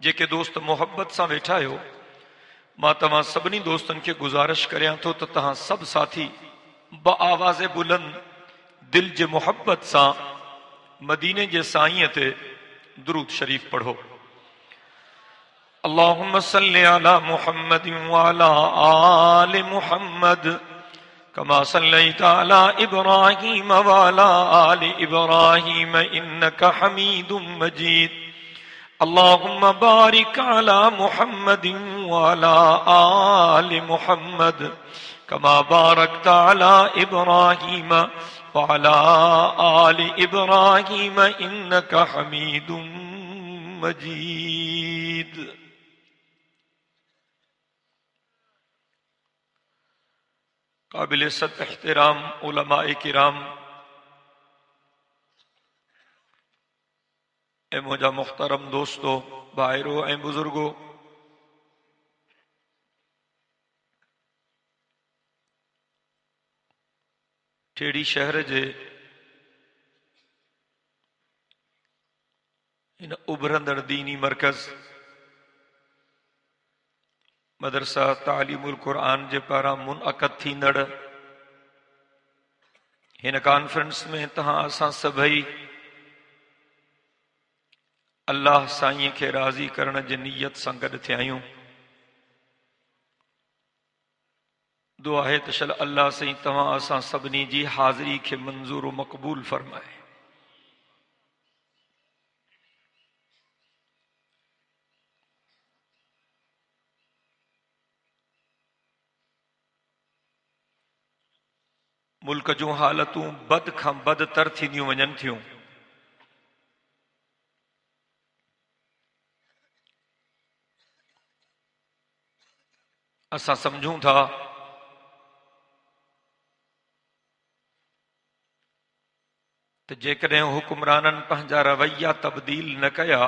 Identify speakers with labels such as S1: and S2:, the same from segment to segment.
S1: जेके दोस्त मोहब्बत सां वेठा आहियो मां तव्हां सभिनी दोस्तनि खे गुज़ारिश करियां थो त तव्हां सभु साथी बआवाज़ बुलंद दिल जे मोहब्बत सां मदीने जे साईं ते दुरूद शरीफ पढ़ो अल्लाहुम्म सल्लि अला मुहम्मद व अला आलि मुहम्मद कमा सल्लैता अला इब्राहीम व अला आलि इब्राहीम इन्नका हमीदुम मजीद अल्लाहुम्म बारिक अला मुहम्मद व अला आलि मुहम्मद कमा बारकता अला इब्राहीम वअला आलि इब्राहीम इन्नका हमीदुम मजीद। काबिल सद एहतराम उलमाए किराम, ए मुझा मुख्तरम दोस्तों, भाइरो ए बुजुर्गो, टेड़ी शहर जे इन उभरंदड़ दीनी मरकज़ मदरसा तालीमुल क़ुरान जे पारां मुनअक़द थींदड़ हिन कॉन्फ्रेंस में तहां असां सभई अल्लाह साईं खे राज़ी करण जी नियत सां गॾु थिया आहियूं। दुआ है त शल अल्लाह साईं तव्हां असां सभिनी जी हाज़िरी खे मंज़ूर मक़बूल फरमाए। मुल्क जूं हालतूं बद खां बदतर थींदियूं वञनि थियूं। असां सम्झूं था त जेकॾहिं हुक्मराननि पंहिंजा रवैया तब्दील न कया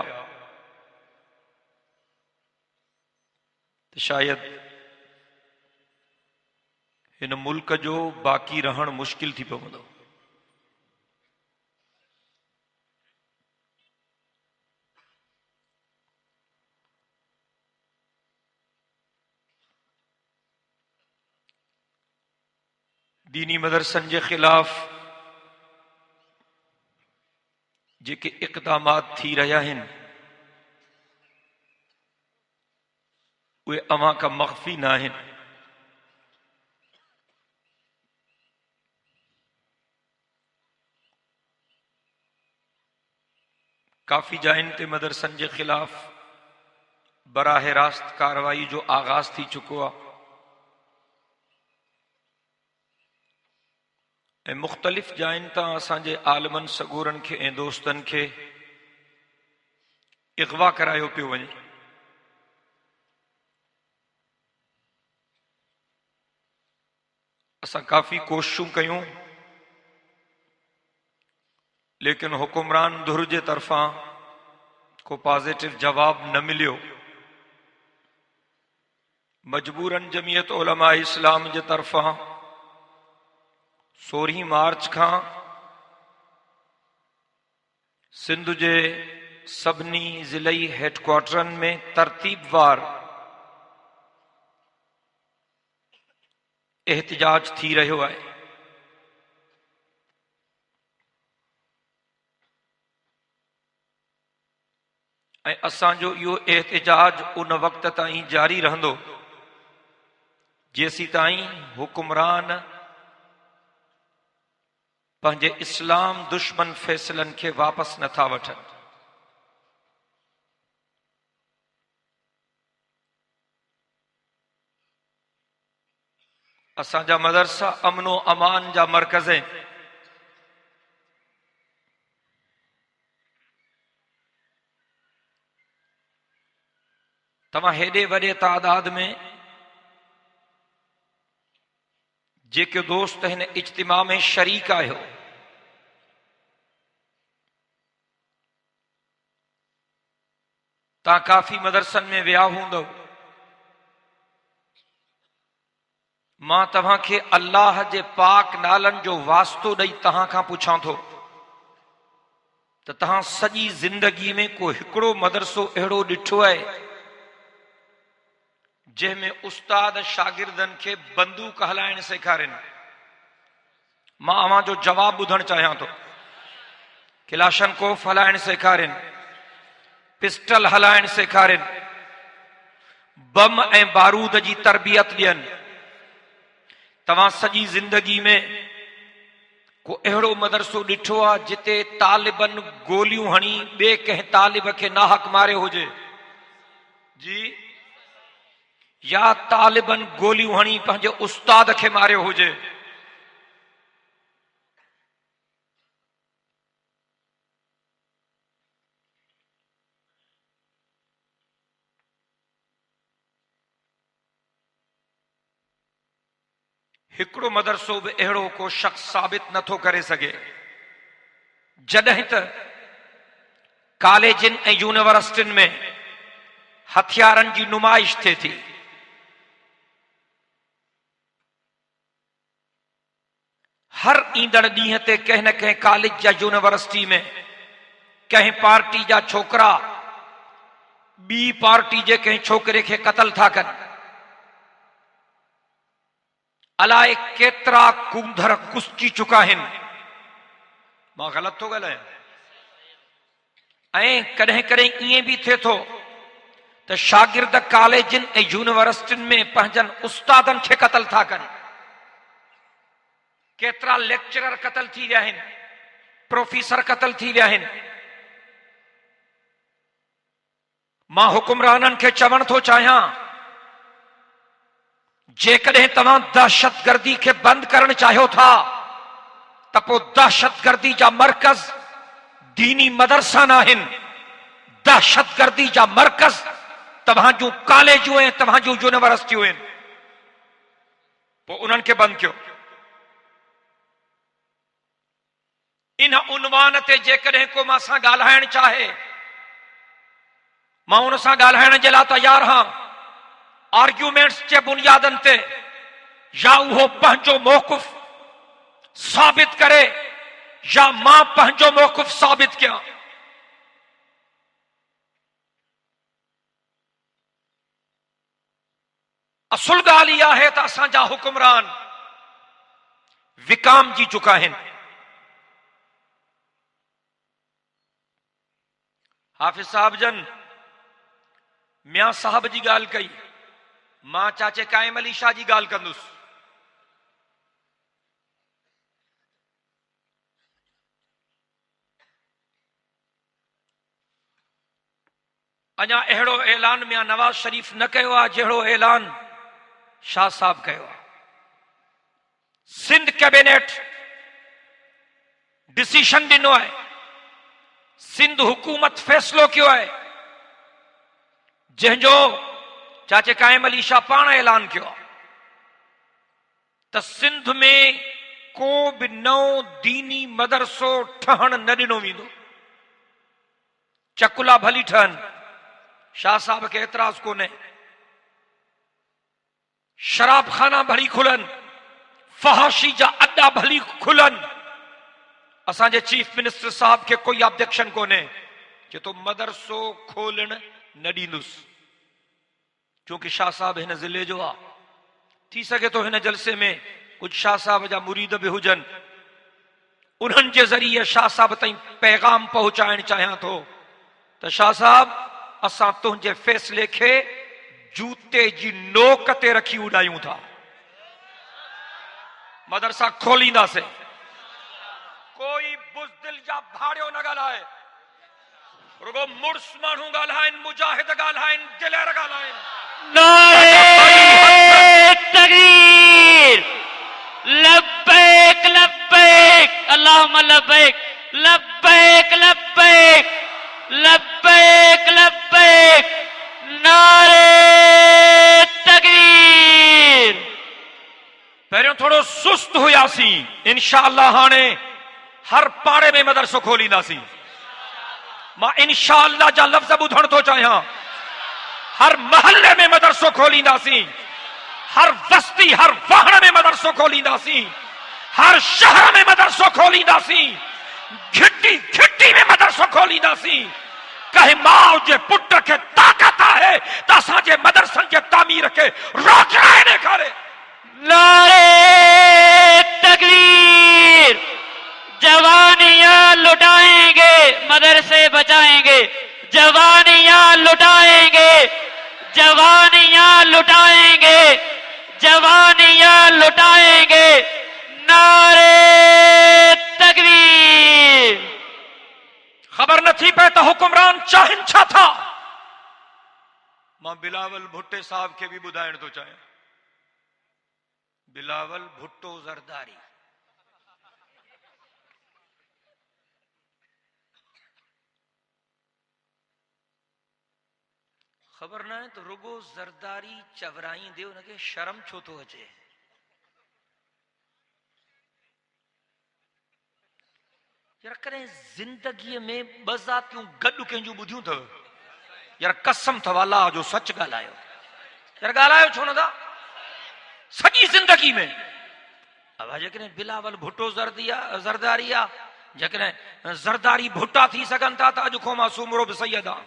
S1: त शायद हिन मुल्क जो बाक़ी रहण मुश्किल थी पवंदो। दीनी मदरसनि जे ख़िलाफ़ जेके इक़दामात थी रहिया आहिनि उहे अवां खां मख़फ़ी न आहिनि। काफ़ी जायुनि ते मदरसनि जे ख़िलाफ़ बराह रास्त कार्रवाई जो आगाज़ थी चुको आहे ऐं मुख़्तलिफ़ जायुनि तां असांजे आलमनि सगोरनि खे ऐं दोस्तनि खे इग़वा करायो पियो वञे। असां काफ़ी कोशिशूं कयूं लेकिन हुक्मरान धुर जे तरफ़ां को पॉजिटिव जवाब न मिलियो। मजबूरन जमियत उलमा इस्लाम जे तरफ़ां 16 मार्च खां सिंध जे सभिनी ज़िलई हेडक्वार्टरनि में तरतीबवार एहतिजाज थी रहियो आहे। ऐं असांजो इहो एहतिजाज उन वक़्त ताईं जारी रहंदो जेसी ताईं हुक्मरान पंहिंजे इस्लाम दुश्मन फ़ैसिलनि खे वापसि नथा वठनि। असांजा मदरसा अमनो अमान जा मरकज़ आहिनि। तव्हां हेॾे वॾे तादाद में जेके दोस्त हिन इज्तिमा में शरीक आहियो तव्हां काफ़ी मदरसनि में विया हूंदव। मां तव्हांखे अल्लाह जे पाक नालनि जो वास्तो ॾेई तव्हां खां पुछां थो त तव्हां सॼी ज़िंदगी में को हिकिड़ो मदरसो अहिड़ो ॾिठो आहे जंहिंमें उस्ताद शागिर्दनि खे बंदूक हलाइण सेखारनि? मां अवां जो जवाब ॿुधणु चाहियां थो। किलाशनकोफ हलाइण सेखारनि, पिस्टल हलाइण सेखारनि, बम ऐं बारूद जी तरबियत ॾियनि। तव्हां सॼी ज़िंदगी में को अहिड़ो मदरसो ॾिठो आहे जिते तालिबन गोलियूं हणी ॿिए कंहिं तालिब खे नाहक मारियो हुजे? जी, या तालिबन गोलियूं हणी पंहिंजे उस्ताद खे मारियो हुजे? हिकिड़ो मदरसो बि अहिड़ो को शख्स साबित नथो करे सघे जॾहिं त कॉलेजनि ऐं यूनिवर्सिटियुनि में हथियारनि जी नुमाइश थिए थी। हर ईंदड़ ॾींहं ते कंहिं न कंहिं कॉलेज या यूनिवर्सिटी में कंहिं पार्टी जा छोकरा ॿी पार्टी जे कंहिं छोकिरे खे क़तल था कनि। अलाए केतिरा कूंदर कुसजी चुका आहिनि। मां ग़लति थो ॻाल्हायां? ऐं कॾहिं कॾहिं ईअं बि थिए थो त शागिर्द कॉलेजनि ऐं यूनिवर्सिटियुनि में पंहिंजनि उस्तादनि खे क़तल था कनि। केतिरा लेक्चरर क़तल थी विया आहिनि, प्रोफेसर क़तल थी विया आहिनि। मां हुकुमराननि खे चवण थो चाहियां, जेकॾहिं तव्हां दहशतगर्दी खे बंदि करणु चाहियो था त पोइ दहशतगर्दी जा मर्कज़ दीनी मदरसा न आहिनि। दहशतगर्दी जा मर्कज़ तव्हां जूं कॉलेजूं ऐं तव्हां जूं यूनिवर्सिटियूं आहिनि। पोइ उन्हनि खे बंदि कयो। इन उनवान ते जेकॾहिं को मां सां ॻाल्हाइण चाहे, मां उन सां ॻाल्हाइण जे लाइ तयार हां। आर्ग्यूमेंट्स जे बुनियादनि ते या उहो पंहिंजो मौक़िफ़ साबित करे या मां पंहिंजो मौक़िफ़ साबित कयां। असुल ॻाल्हि इहा आहे त असांजा हुकुमरान विकामजी चुका आहिनि। हाफ़िज़ साहब जन मियां साहब जी ॻाल्हि कई, मां चाचे काइम अली शाह जी ॻाल्हि कंदुसि। अञा अहिड़ो ऐलान मियां नवाज शरीफ न कयो आहे जहिड़ो ऐलान शाह साहब कयो आहे। सिंध कैबिनेट डिसीशन ॾिनो आहे, सिंध हुकूमत फ़ैसिलो कयो आहे, जंहिंजो चाचे काइम अली शाह पाण ऐलान कयो आहे त सिंध में को बि नओं दीनी मदरसो ठहण न ॾिनो वेंदो। चकुला भली ठहनि, शाह साहब खे एतिराज़ कोन्हे। शराब खाना भली खुलनि, फहाशी जा अड्डा भली खुलनि। असांजे चीफ मिनिस्टर साहब खे कोई ऑब्जेक्शन कोन्हे, चए तो मदरसो खोलण न ॾींदुसि, क्योंकि शाह साहब हिन ज़िले जो आहे। थी सके तो हिन जलसे में कुछ शाह साहब जा मुरीद भी हुजन, उन्हनि जे ज़रिए शाह साहब ताईं पैगाम पहुचाइण चाहियां थो त शाह साहब असां तुंहिंजे फ़ैसिले खे जूते जी नोक ते रखी उॾायूं था। मदरसा खोलींदासीं। कोई बुज़दिल जा भाड़ियो न ॻाल्हाए, रुगो मुड़स माण्हू ॻाल्हाइनि, मुजाहिद ॻाल्हाइनि, दिलेर ॻाल्हाइनि।
S2: नारे तकबीर, लब्बैक लब्बैक, अल्लाहुम्मा लब्बैक, लब्बैक लब्बैक, लब्बैक लब्बैक, नारे तकबीर।
S1: पहिरियों थोड़ो सुस्त हुयासीं, इंशाअल्लाह हाणे हर पाड़े में मदरसो खोलींदासीं। मां इंशाअल्लाह जा लफ़्ज़ ॿुधण थो चाहियां। हर महल्ले में मदरसो खोलींदासीं, हर बस्ती हर वाहण में मदरसो खोलींदासीं, हर शहर में मदरसो खोलींदासीं, घिटी घिटी में मदरसो खोलींदासीं। कहे माउ जे पुट खे ताक़त आहे त असांजे मदरसनि जे तामीर खे रोकड़ाए ॾेखारे।
S2: नारे तकबीर, जवानियां लुटाएंगे मदरसे बचाएंगे, जवानियां लुटाएंगे, जवानियां लुटाएंगे, जवानियां लुटाएंगे, नारे तकबीर।
S1: खबर न थी पए तो हुक्मरान चाहिनि छा था। मां बिलावल भुट्टे साहब खे भी ॿुधाइण थो चाहियां। बिलावल भुट्टो ज़रदारी खबर न है तो रुगो ज़रदारी चवराईंदे उनखे शर्म छो थो अचे। यार करें जिंदगी में ॿ ज़ातियूं गॾु कंहिंजूं ॿुधियूं अथव? यार कसम अथव अलाह जो सच ॻाल्हायो। यार ॻाल्हायो छो न था? सॼी जिंदगी में अब जेकॾहिं बिलावल भुट्टो ज़रदारी आहे, जेकॾहिं ज़रदारी भुट्टा थी सघनि था त अॼु खां मां सूमरो बि सैयद आहियां।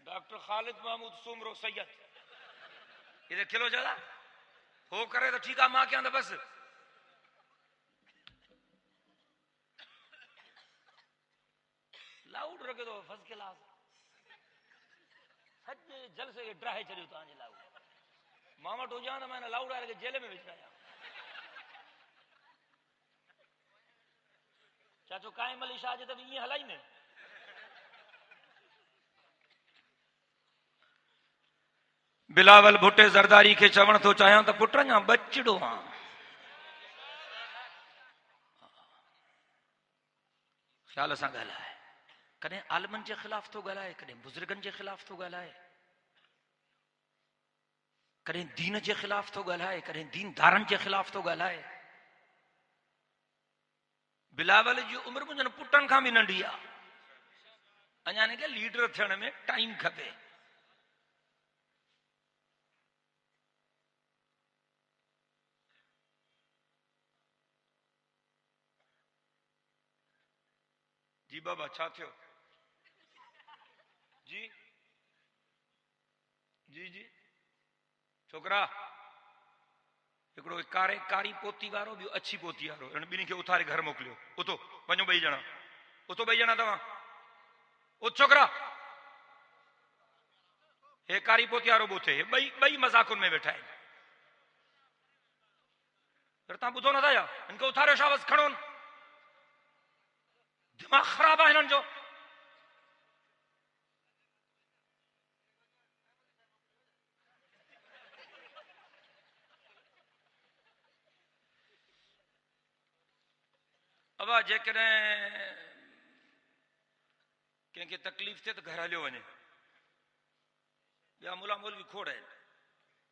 S1: डॉक्टर ख़ालिद महमूद सूमरो सैयद इधर खिलो जला हो करे तो ठीक है, मां क्या बस लाउड रखे तो फर्स्ट क्लास सॼे जलसे खे ड्राहे छॾियो तव्हांजे लाउड। मां वटि हुजां त मैंने लाउड वारे खे जेल में विझाया। चाचो काइम अली शाह जे त ईअं हलाई न। बिलावल भुट्टे ज़रदारी के चवण तो चाहियां त पुट अञा बचड़ो आ। ख्याल सां ॻाल्हाए। कॾहिं आलमनि जे ख़िलाफ़ थो ॻाल्हाए, कॾहिं बुज़ुर्गनि जे ख़िलाफ़ थो ॻाल्हाए, कॾहिं दीन जे ख़िलाफ़ थो ॻाल्हाए, कॾहिं दीनदारनि जे ख़िलाफ़ थो ॻाल्हाए। बिलावल जी उम्र मुंहिंजनि पुटनि खां बि नंढी आहे। अञा हिनखे लीडर थियण में टाइम खपे। जी बाबा छा थियो? जी जी जी छोकरा हिकिड़ो कारी पोती वारो, ॿियो अछी पोती वारो, इन ॿिन्ही खे उथारे घर मोकिलियो। उथो वञो ॿई ॼणा, उथो ॿई ॼणा तव्हां। उथ छोकरा, हे कारी पोती वारो बि उथे। ॿई मज़ाकुनि में वेठा आहिनि। फिर तव्हां ॿुधो नथा छा? हिनखे उथारियो शाबस, खणो। दिमाग़ ख़राब आहे हिननि जो। अब जेकॾहिं कंहिंखे तकलीफ़ थिए त घर हलियो वञे। ॿिया मुला मौलवी खोड़ आहिनि,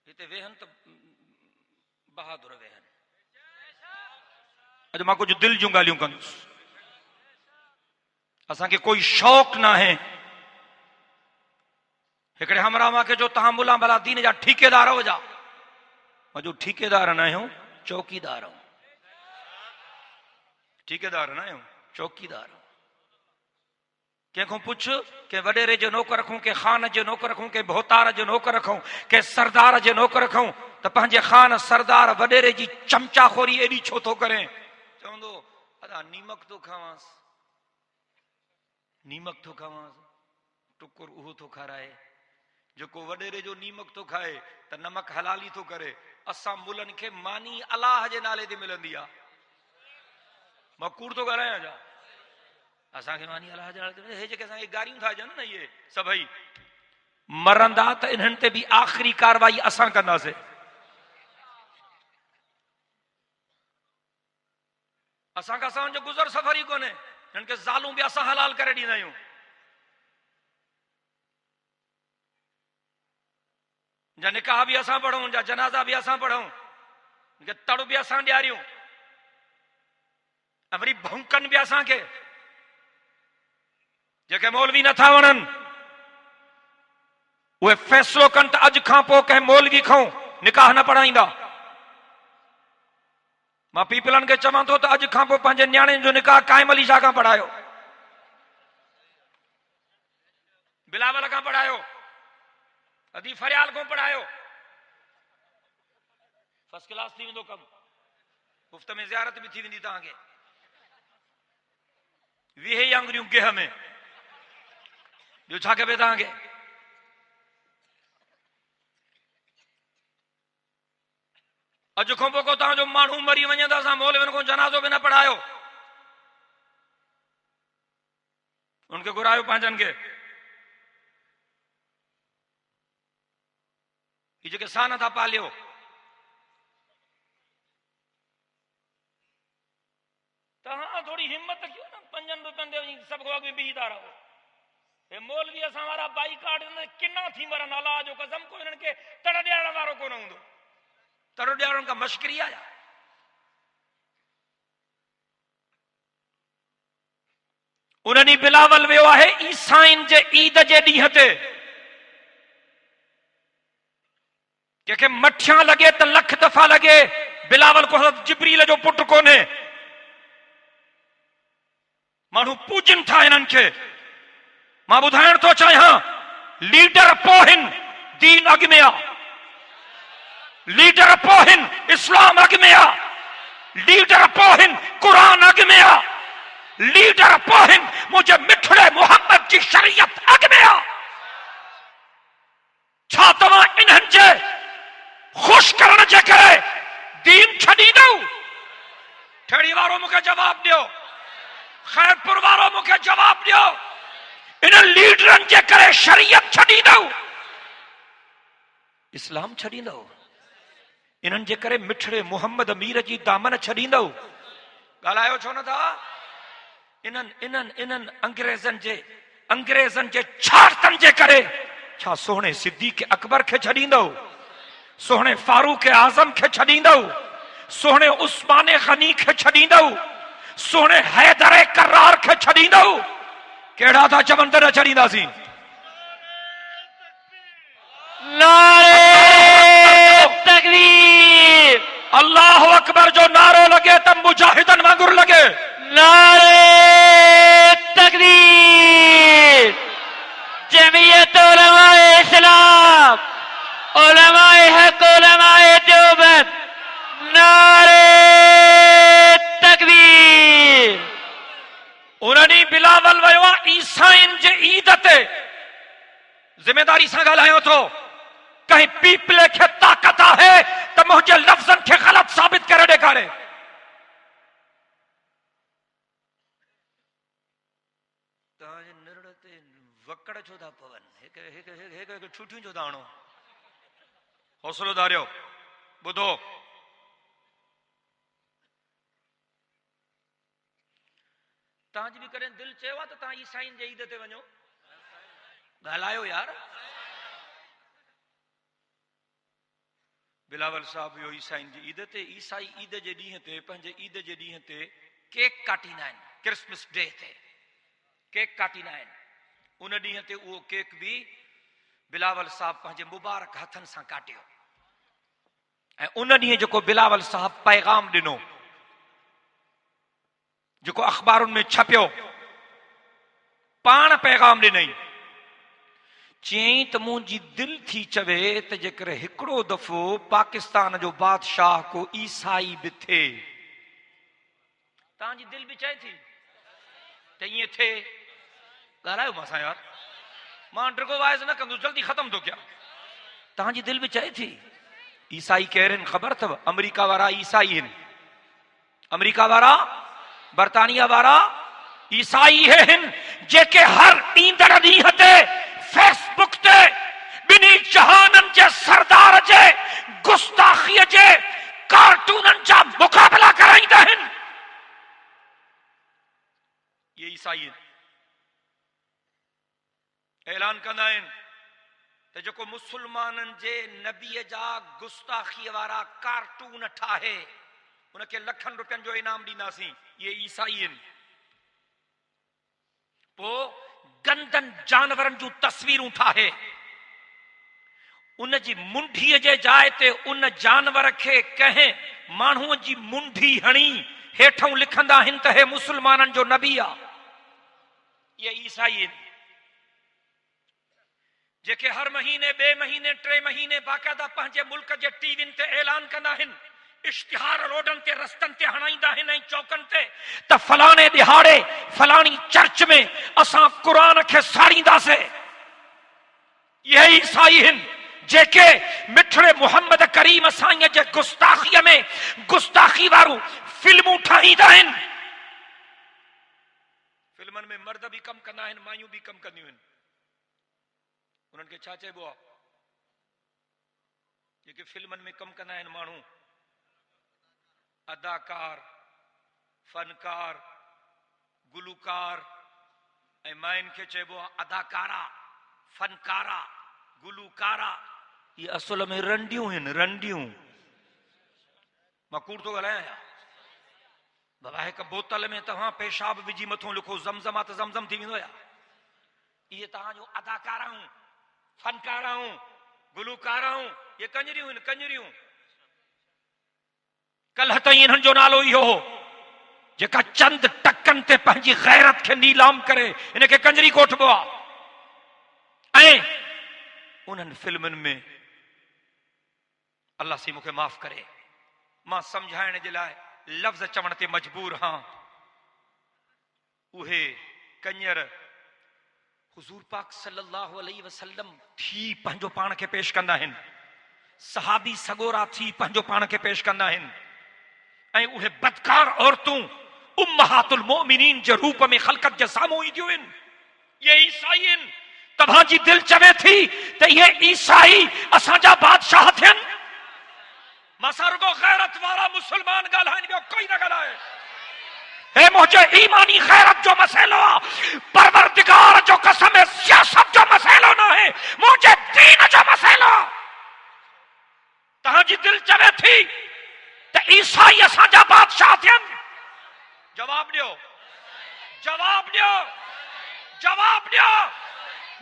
S1: हिते वेहनि त बहादुर वेहनि। अॼु मां कुझु दिलि जूं ॻाल्हियूं कंदुसि। असांखे कोई शौक़ न आहे। हिकिड़े हमरा मूंखे जो तव्हां मुला भला दीन जा ठेकेदार हो जा। मां जो ठेकेदार न आहियूं, चौकीदार आहियूं। ठेकेदार न आहियूं, चौकीदार। कंहिंखो पुछ, के वडेरे जो नौकर रखूं, के खान जो नौकर रखूं, के भोतार जो नौकर रखूं, के सरदार जो नौकर रखूं, त पंहिंजे खान सरदार वडेरे जी चमचाखोरी एडी छो थो करे? चवंदो अदा नीमक थो खावांसि, नीमक थो खावांसि, टुकुर उहो थो खाराए। जेको वडेरे जो नीमक थो खाए त नमक हलाली थो करे। असां मुलनि खे मानी अलाह जे नाले ते मिलंदी आहे। मां कूड़ थो ॻाल्हायां छा? असांखे मानी अलाह जे नाले ते। हे जेके असांखे गारियूं था ॾियनि न इहे सभई, मरंदा त इन्हनि ते बि आख़िरी कारवाई असां कंदासीं। असांखां असांजो गुज़र सफ़र ई कोन्हे। हिननि खे ज़ालूं बि असां हलाल करे ॾींदा आहियूं। जा निकाह बि असां पढ़ूं, जा जनाज़ा बि असां पढ़ूं, तड़ बि असां ॾियारियूं, ऐं वरी भौंकनि बि असांखे। जेके मौलवी नथा वणनि उहे फ़ैसिलो कनि त अॼु खां पोइ कंहिं मौलवी खां निकाह न पढ़ाईंदा। मां पीपलनि खे चवां थो त अॼु खां पोइ पंहिंजे न्याणे जो निकाह काइम अली शाह खां पढ़ायो, बिलावल खां पढ़ायो, अदी फरियाल खां पढ़ायो। फर्स्ट क्लास थी वेंदो कमु। मुफ़्त में ज़ियारत बि थी वेंदी तव्हांखे। 20 आंगुरियूं गेह में। ॿियो छा खपे तव्हांखे? अॼु खां पोइ को तव्हांजो माण्हू मरी वञे त असां मौलवियुनि खां जनाज़ो बि न पढ़ायो। उनखे घुरायो पंहिंजनि खे। ही जेके सान था पालियो, तव्हां थोरी हिम्मत कयो न। 5 रुपयनि ते सभु अॻु में बीह था रहो। हे मौलवी असां वारा बाईकाट किना थी मरनि। अलाह जो कसम को हिननि खे तड़ ॾियारण वारो कोन हूंदो। तड़ ॾियारण का मश्करी आया। उन्हनि बिलावल वियो आहे ईसाइन जे ईद जे ॾींहं ते। कंहिंखे मठियां लॻे त लख दफ़ा लॻे, बिलावल को हज़रत जिब्रील जो पुटु कोन्हे। माण्हू पूजनि था हिननि खे। मां ॿुधाइण थो चाहियां, लीडर पोहिन, दीन अॻ में आहे। लीडर पोहिन, इस्लाम अॻ में आहे। लीडर पोहिन, क़ुरान अॻ में आहे। लीडर पोहिन, मुंहिंजे मिठड़े मोहम्मद जी शरीयत अॻ में आहे। छा तव्हां इन्हनि जे ख़ुश करण जे करे दीन छॾींदव? ठेड़ी वारो मूंखे जवाब ॾियो। खैरपुर वारो मूंखे जवाब ॾियो। इन लीडरनि जे करे शरीयत छॾींदव? इस्लाम छॾींदव? इन्हनि जे करे मिठड़े मोहम्मद मीर जी दामन छॾींदव? ॻाल्हायो छो नथा? इन्हनि अंग्रेज़नि जे छाड़तनि जे करे छा सोहणे सिद्दीक़ अकबर खे छॾींदव? सोहणे फारूक आज़म खे छॾींदव? सोहणे उस्मान गनी खे छॾींदव? सोहणे हैदर करार खे छॾींदव? कहिड़ा था चवनि त न छॾींदासीं?
S2: नारे तकबीर,
S1: अल्लाह अकबर जो नारो लगे त मुजाहिदन वांगुर लगे।
S2: नारे तकबीर। जमीयत उलमाए इस्लाम, उलमाए हक, उलमाए देवबंद, नारे तकबीर।
S1: उन्हनि बिलावल वियो आहे ईसाइन जे ईद ते। जिम्मेदारी सां ॻाल्हायो थो। कहीं पीपले खे ताक़त आहे त मुंहिंजे लफ़्ज़नि खे ग़लत साबित करे ॾेखारे। तव्हांजे निरड़ ते वकड़ छो था पवनि? हिकु छुटियूं छो था हणो? हौसलो धारियो। ॿुधो, तव्हांजी बि कॾहिं दिलि चयो आहे त तव्हां ईसाइन जे ईद ते वञो? ॻाल्हायो यार। बिलावल साहब वियो ईसाइन जी ईद ते। ईसाई ईद जे ॾींहं ते, पंहिंजे ईद जे ॾींहं ते केक काटींदा आहिनि। क्रिसमस डे ते केक काटींदा आहिनि। उन ॾींहं ते उहो केक बि बिलावल साहब पंहिंजे मुबारक हथनि सां काटियो। ऐं उन ॾींहुं जेको बिलावल साहब पैगाम ॾिनो, जेको अखबारुनि में छपियो, पाण पैगाम ॾिनई। चयईं त मुंहिंजी दिलि थी चवे त जेकर हिकिड़ो दफ़ो पाकिस्तान जो बादशाह को ईसाई बि थिए। तव्हांजी दिलि बि चए थी त ईअं थिए? ॻाल्हायो मूंसां यार। मां ड्रिगो वाइज़ न कंदुसि, जल्दी ख़तम थो कयां। तव्हांजी दिलि बि चए थी? ईसाई केरु आहिनि ख़बर अथव? अमेरिका वारा ईसाई आहिनि। अमेरिका वारा, बर्तानिया वारा ईसाई आहिनि जेके हर ईंदड़ ॾींहं ते फेसबुक ते ॿिन्ही जहाननि जे सरदार जे गुस्ताखीअ जे कार्टूननि जा मुक़ाबिला कराईंदा आहिनि। ये ईसाई आहिनि। ऐलान कंदा आहिनि त जेको मुसलमाननि जे नबीअ जा गुस्ताखीअ वारा कार्टून ठाहे उनखे लखनि रुपयनि जो इनाम ॾींदासीं। ये ईसाई आहिनि। पोइ गंदनि जानवरनि जूं तस्वीरूं ठाहे उन जी मुंडीअ जे जाइ ते उन जानवर खे कंहिं माण्हूअ जी मुंडी हणी हेठों लिखंदा आहिनि त हे मुसलमाननि जो नबी आहे। ये ईसाई आहिनि जेके हर महीने, ॿे महीने, 3 महीने बाक़ायदा पंहिंजे मुल्क जे टीवियुनि ते ऐलान कंदा आहिनि, इश्तिहार रोडनि ते, रस्तनि ते हणाईंदा आहिनि ऐं चौकनि ते त फलाणे दिहाड़े फलाणी चर्च में असां क़ुरान खे साड़ींदासीं। ये ईसाई आहिनि जेके मिठड़े मोहम्मद करीम साईं जे गुस्ताखीअ में गुस्ताखी वारूं फिल्मूं ठाहींदा आहिनि। फिल्मनि में मर्द बि कमु कंदा आहिनि, मायूं बि कमु कंदियूं आहिनि। उन्हनि खे छा चइबो आहे? जेके फिल्मनि में कमु कंदा आहिनि माण्हू, अदाकार, फनकार, गुलूकार, ऐं मायुनि खे चइबो आहे अदाकारा, फनकारा, गुलूकारा। ये असुल में रंडियूं आहिनि, रंडियूं। मां कूड़ थो ॻाल्हायां? बाबा हिक बोतल में तव्हां पेशाब विझी मथों लिखो ज़मज़म आहे त ज़मज़म थी वेंदो या? ये तव्हांजो अदाकार आहियूं, फनकार आहियूं, गुलूकार आहियूं, ये कंजरियूं आहिनि कंजरियूं। कल्ह ताईं इन्हनि जो नालो इहो हो जेका चंद टकनि ते पंहिंजी गैरत खे नीलाम करे इनखे कंजरी कोठबो आहे। ऐं उन्हनि फिल्मनि में अल्लाह सी मूंखे माफ़ करे, मां समझाइण जे लाइ लफ़्ज़ चवण ते मजबूर हां, उहे कंजर हुजूर पाक सल्लल्लाहु अलैहि वसल्लम थी पंहिंजो पाण खे पेश कंदा आहिनि, सहाबी सगोरा थी पंहिंजो पाण खे पेश कंदा आहिनि। ऐं उहे बदकार औरतूं उम्महातुल मोमिनीन जे रूप में ख़ल्क़त जे साम्हूं ईंदियूं आहिनि। ये ईसाई आहिनि। तव्हांजी दिलि चवे थी त इहे ईसाई असांजा बादशाह थियनि। मां रुगो गैरत वारा मुसलमान ॻाल्हाइनि, ॿियो कोई न ॻाल्हाए। हे मुंहिंजे ईमानी गैरत जो मसइलो आहे, परवरदिगार जो कसम है, सियासत जो मसइलो न आहे, मुंहिंजे दीन जो मसइलो आहे। तव्हांजी दिलि चवे थी त ईसाई असांजा बादशाह थियनि। जवाब ॾियो, जवाब ॾियो, जवाब ॾियो।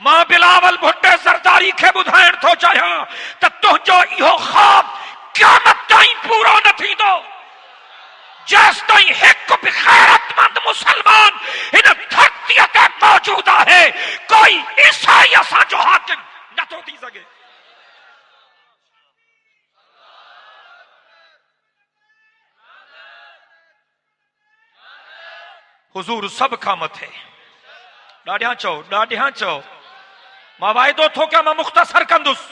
S1: मां बिलावल भुट्टे ज़रदारी खे ॿुधाइण थो चाहियां त तुंहिंजो इहो ख़्वाब क़यामत ताईं पूरो न थींदो जेसि ताईं हिकु बि गैरतमंद मुसलमान हिन धरतीअ ते मौजूद आहे। कोई ईसाई असांजो हाकिम नथो थी सघे। हुजूर सभ खां मथे। ॾाढियां चओ, ॾाढियां चओ। मां वाइदो थो कयां, मां मुख़्तसर कंदुसि।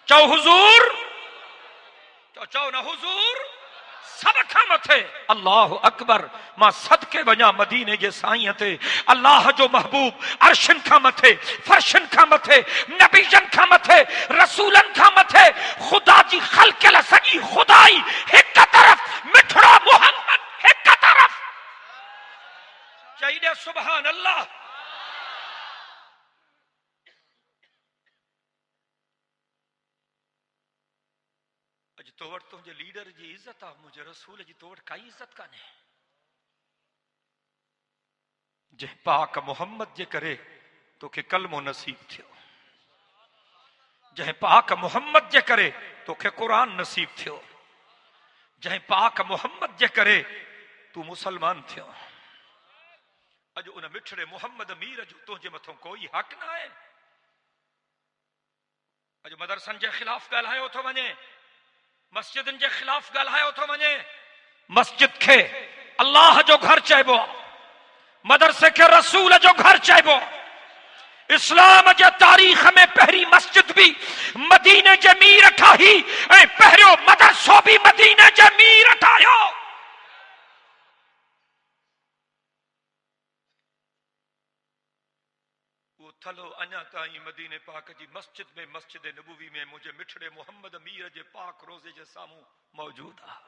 S1: चओ हुजूर, चओ न हुजूर सभ खां मथे। अल्लाह अकबर। मां सदके वञा मदीने जे साईं ते। अल्लाह जो महबूब अर्शन खां मथे, फर्शन खां मथे, नबीजन खां मथे, रसूलन खां मथे, खुदा जी ख़ल्क़ियल सॼी खुदाई हिक तरफ़, मिठड़ो मोहम्मद हिक तरफ़। चई दे सुभान अल्लाह। अज तो वटि तुंहिंजे लीडर जी इज्जत आहे, मुंहिंजे रसूल जी तो वटि काई इज्जत कान्हे। जंहिं पाक मोहम्मद जे करे तोखे कलमो नसीब थियो, जंहिं पाक मोहम्मद जे करे तोखे कुरान नसीब थियो, जंहिं पाक मोहम्मद जे करे तू मुसलमान थियो। अॼु उन मिठड़े मोहम्मद मीर जो तुंहिंजे मथां कोई हक़ न आहे। अॼु मदरसनि जे ख़िलाफ़ ॻाल्हायो थो वञे, मस्जिदनि जे ख़िलाफ़ ॻाल्हायो थो वञे। मस्जिद खे अल्लाह जो घर चइबो, मदरसे खे रसूल जो घर चइबो। इस्लाम जे तारीख़ में पहिरीं मस्जिद भी मदीने जे मीर ठाही ऐं पहिरियों मदरसो भी मदीने जे मीर ठाहियो। वो थलो अञा ताईं मदीने पाक जी मस्जिद में, मस्जिद नबूवी में मुझे मिठड़े मोहम्मद मीर जे पाक रोज़े जे साम्हूं मौजूद आहे।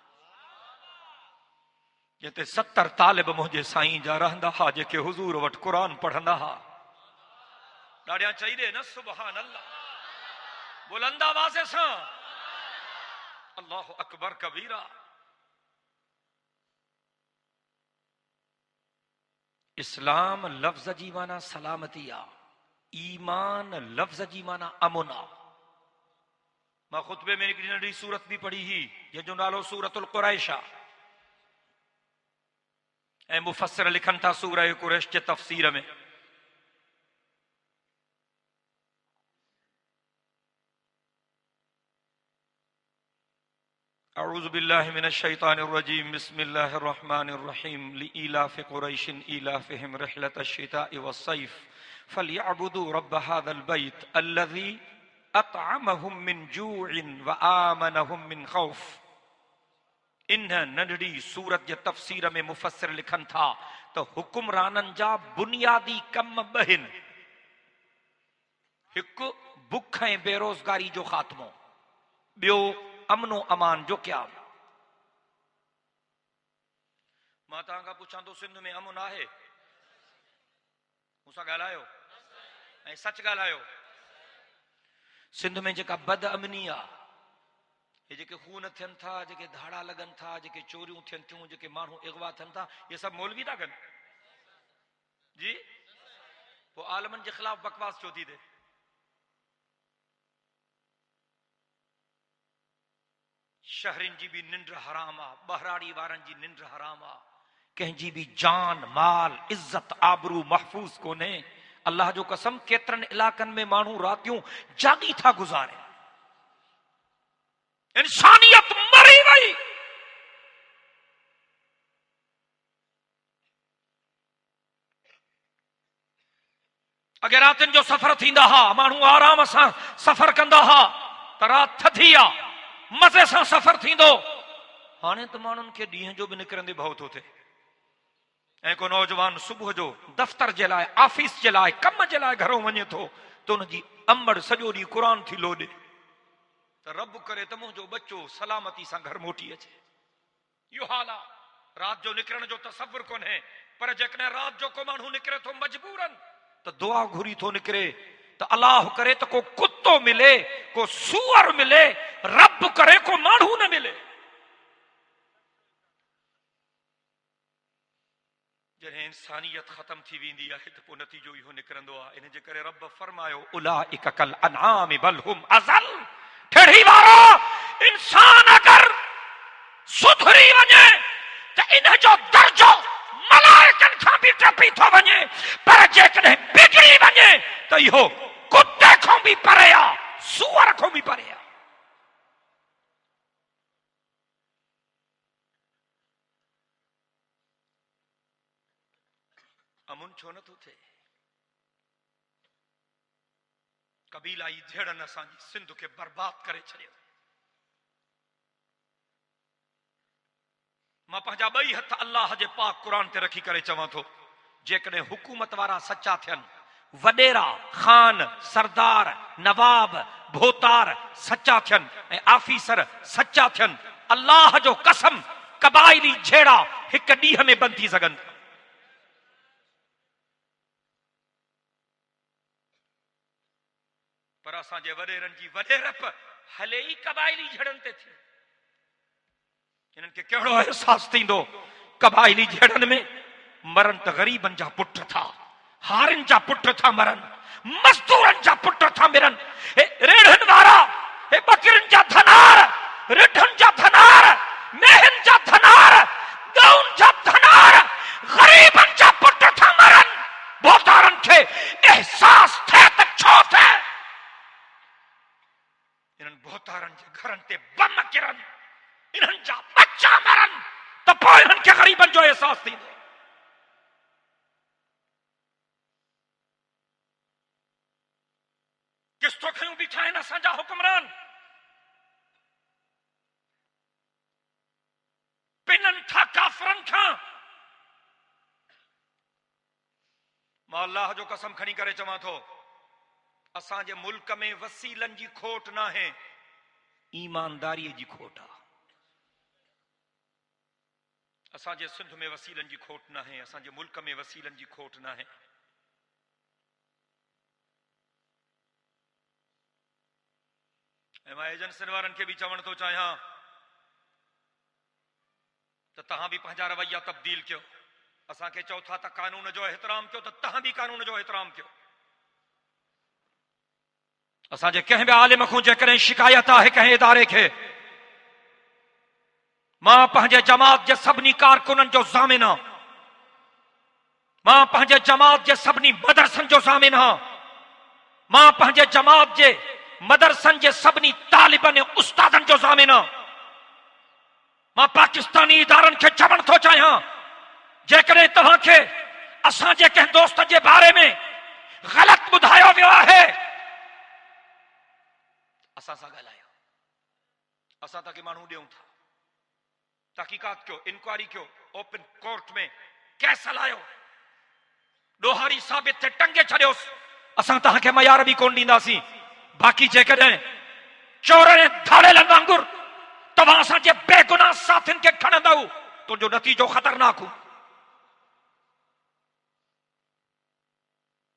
S1: जिते 70 तालिब मुझे साईं जा रहंदा हा, जेके हुजूर वटि कुरान पढ़ंदा हा। ॾाढियां चई दे न सुभान अल्लाह। बुलंद आवाज़ सां अल्लाह अकबर कबीरा। इस्लाम लफ्ज़ जी माना सलामती आ, ईमान लफ्ज़ जी माना अमुन आ। मां खुतबे में हिकिड़ी नंढी सूरत भी पढ़ी ही, जंहिंजो नालो सूरतुल कुरैश आ। ऐं मुफस्सिर लिखनि था सूरह कुरैश जे तफ़सीर में, अऊज़ु बिल्लाहि मिनश शैतानिर रजीम, बिस्मिल्लाहिर रहमानिर रहीम। लिईलाफि कुरैशिन ईलाफिहिम रिहलतश शिताइ वस्सैफ फलियअबुदू रब्ब हाज़ल बैत अल्लज़ी अतअमहुम मिन जूइन व आमनहुम मिन खौफ। इन नंढड़ी सूरत जे तफ़सीर में मुफस्सिर लिखनि था त हुकुमराननि जा बुनियादी कम ॿ आहिनि। हिकु बुख ऐं बेरोज़गारी जो ख़ात्मो, ॿियो अमनो अमान जो क़याम। मां तव्हां खां पुछां थो, सिंध में अमन आहे? मूंसां ॻाल्हायो ऐं सच ॻाल्हायो। सिंध में जेका बदअमनी आहे, ये जेके खून थियनि था, जेके धाड़ा लगन था, जेके चोरियूं थियनि थियूं, जेके माण्हू अगवा थियनि था, ये सब मौलवी था कनि जी। वो आलमन के खिलाफ बकवास छो थी थे? शहरिन जी भी निंड हराम आ, बहराड़ी वारन जी निंड हराम आ, कंहिंजी भी जान माल इज्जत आबरू महफूज कोने। अल्लाह जो कसम केतरन इलाकन में मानू रातियों जागी था गुजारे, इंसानियत मरी वई। अगे रातिन जो सफर थींदा हा, मानू आराम सां सफर कंदा हा, त रात थधी आ, मज़े सां सफर थींदो। हाणे त माण्हुनि खे ॾींहं जो बि निकिरंदे भउ थो थिए। ऐं को नौजवान सुबुह जो दफ़्तर जे लाइ, ऑफिस जे लाइ, कम जे लाइ घरों वञे थो त उनजी अंबड़ सॼो ॾींहुं क़ुर थी लोॾे, त रब करे त मुंहिंजो बच्चो सलामती सां घर मोटी अचे। इहो हाल आहे। रात जो निकिरण जो तसव्वुर कोन्हे, पर जेकॾहिं रात जो को माण्हू निकिरे थो मजबूरन त दुआ घुरी थो निकिरे त अलाह करे त को कुत्तो मिले, को सूअर मिले, रब करे को माण्हू न मिले। जॾहिं इंसानियत ख़त्म थी वेंदी आहे त पोइ नतीजो इहो निकिरंदो आहे। इन जे करे रब फरमायो उलाइक कल अनआम बल हुम अज़ल। ठेड़ी वारो इंसान अगर सुधरी वञे त इन जो दर्जो मलाइकनि खां बि टपी थो वञे, पर जेकॾहिं बिगड़ी वञे त इहो कुत्ते खां बि परे आहे, सूअर खां बि परे आहे। अमुन छो नथो थिए? कबीलाई झेड़नि असांजी सिंध खे बर्बाद करे छॾियो। मां पंहिंजा ॿई हथ अल्लाह जे पाक क़ुर ते रखी करे चवां थो, जेकॾहिं हुकूमत वारा सचा थियनि, वॾेरा खान सरदार नवाब भोतार सचा थियनि ऐं आफीसर सचा थियनि, अल्लाह जो कसम कबाइली झेड़ा हिक ॾींहं में बंदि थी सघनि। पर असांजे वॾेरनि जी वॾेरप हले ई कबाइली झेड़नि ते थी। इन्हनि खे कहिड़ो एहसास थींदो? कबाइली झेड़नि में मरन त ग़रीबनि जा पुट था, हारिन जा पुट था मरन, मज़दूरनि जा पुट था मरन, रेढ़नि वारा, बकरिन जा धनार, रिढनि जा धनार, मेहन जा धनार, गउन जा धनार, ग़रीबनि जा पुट था मरन। भोतारनि खे एहसास थिए त छो थिए? इन्हनि भोतारनि जे घरनि ते बम किरनि, इन्हनि जा बच्चा मरन, त पोइ इन्हनि खे ग़रीबनि जो एहसास थींदो। किस्तो खयूं बीठा आहिनि असांजा हुक्मरान, पिननि था काफ़रनि खां। मां अल्लाह जो कसम खणी करे चवां थो, असांजे मुल्क में वसीलनि जी खोट न आहे, ईमानदारीअ जी खोट आहे। असांजे सिंध में वसीलनि जी खोट न आहे, असांजे मुल्क में वसीलनि जी खोट न आहे। ऐं मां एजेंसियुनि वारनि खे बि चवण थो चाहियां त तव्हां बि पंहिंजा रवैया तब्दील कयो। असांखे चओ था त कानून जो एहतराम कयो, त तव्हां बि कानून जो एहतराम कयो। असांजे कंहिं बि आलिम खां जेकॾहिं शिकायत आहे कंहिं इदारे खे, मां पंहिंजे जमात जे सभिनी कारकुननि जो ज़ामिन आहियां, मां पंहिंजे जमात जे सभिनी मदरसनि जो ज़ामिन आहियां, मां पंहिंजे जमात जे मदरसनि जे सभिनी तालिबनि ऐं उस्तादनि जो ज़ामिन आहियां। मां पाकिस्तानी इदारनि खे चवण थो चाहियां, जेकॾहिं तव्हांखे असांजे कंहिं दोस्त जे बारे में ग़लति ॿुधायो वियो आहे, असां सां ॻाल्हायो। असां तव्हांखे माण्हू ॾियूं था, तहकीकात कयो, इंक्वायरी कयो, ओपन कोर्ट में केस हलायो, ॾोहारी साबित ते टंगे छॾियोसि, असां तव्हांखे मयार बि कोन ॾींदासीं। बाक़ी जेकॾहिं चोर ऐं धाड़ेलनि वांगुरु तव्हां असांजे बेगुनाह साथियुनि खे खणंदव, तुंहिंजो नतीजो ख़तरनाक हो।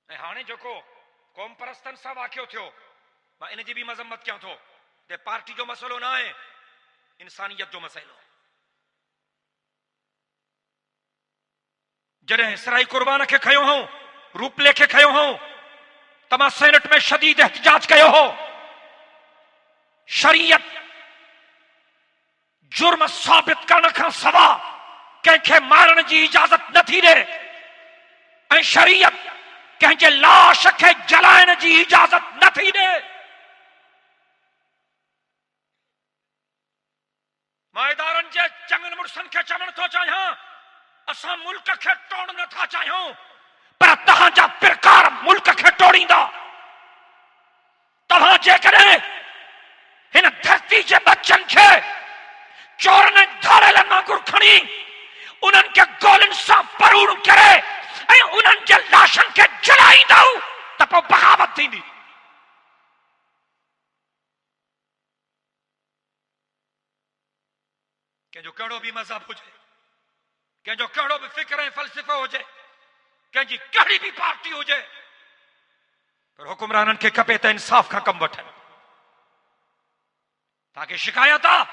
S1: ऐं हाणे जेको क़ौम परस्तनि सां वाक़ियो थियो, मां इन जी बि मज़म्मत कयां थो। पार्टी जो मसइलो न आहे, इंसानियत जो मसइलो जॾहिं इसराई कुर्बान खे खयो हो, रूपले खे खयो हो, तमा सेनेट में शदीद एहतजाज कयो हो। शरीयत जुर्म साबित करण खां सवा कंहिंखे मारण जी इजाज़त नथी ॾे ऐं शरीयत कंहिंजे लाश खे जलाइण जी इजाज़त नथी ॾे। मां इदारनि जे चङनि मुड़सनि खे चवण थो चाहियां, असां मुल्क खे तोड़ नथा चाहियूं, पर तव्हांजा पिरकार मुल्क खे तोड़ींदा। तव्हां जेकॾहिं हिन धरती जे बच्चनि खे चोरनि ऐं धाड़ेलनि वांगुरु खणी उन्हनि खे गोलियुनि सां परूण करे ऐं उन्हनि जे लाशनि खे जलाईंदव त पोइ बग़ावत थींदी। कंहिंजो कहिड़ो बि मज़हब हुजे, कंहिंजो कहिड़ो बि फिक्र ऐं फ़लसफ़ो हुजे, कंहिंजी कहिड़ी बि पार्टी हुजे, पर हुकुमराननि खे खपे त इंसाफ खां कमु वठनि। तव्हांखे शिकायत आहे,